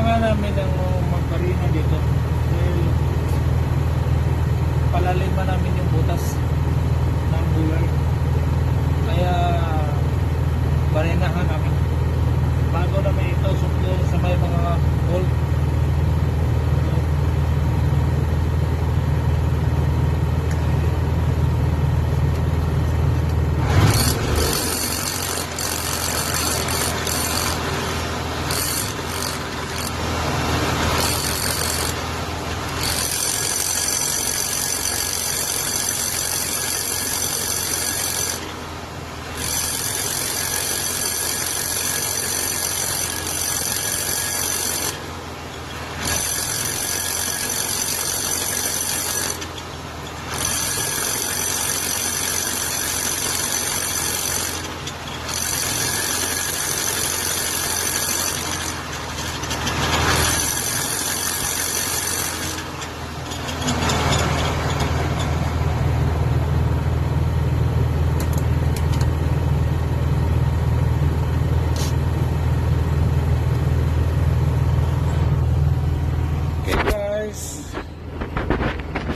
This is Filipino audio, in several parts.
kailangan namin ng magparina dito dahil palaliman namin yung butas ng bulan, kaya parinahan namin bago namin ito suklo sa may mga bolt.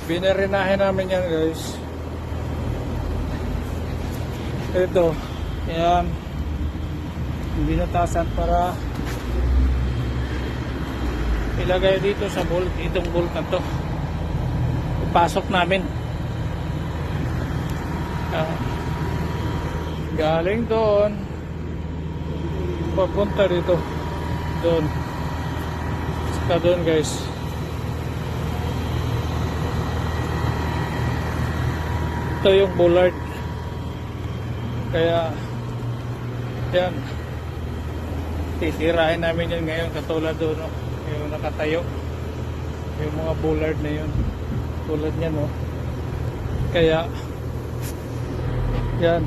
Binarinahin namin yan, guys. Ito, yan, binutasan para ilagay dito sa bolt, itong bolt na to ipasok namin. Galing doon papunta dito, doon saka doon, guys. Ito yung bollard, kaya yan, titirahin namin yun ngayon, katulad doon, no? Yung nakatayo yung mga bollard na yun, tulad yan, no? Kaya yan,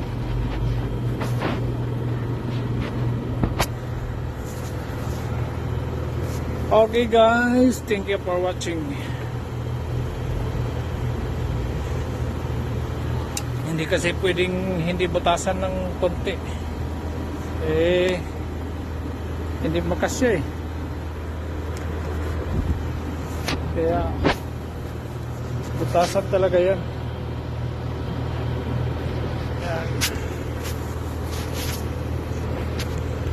okay guys, thank you for watching. Hindi kasi pwedeng hindi butasan ng konti, hindi makasya kaya butasan talaga yan.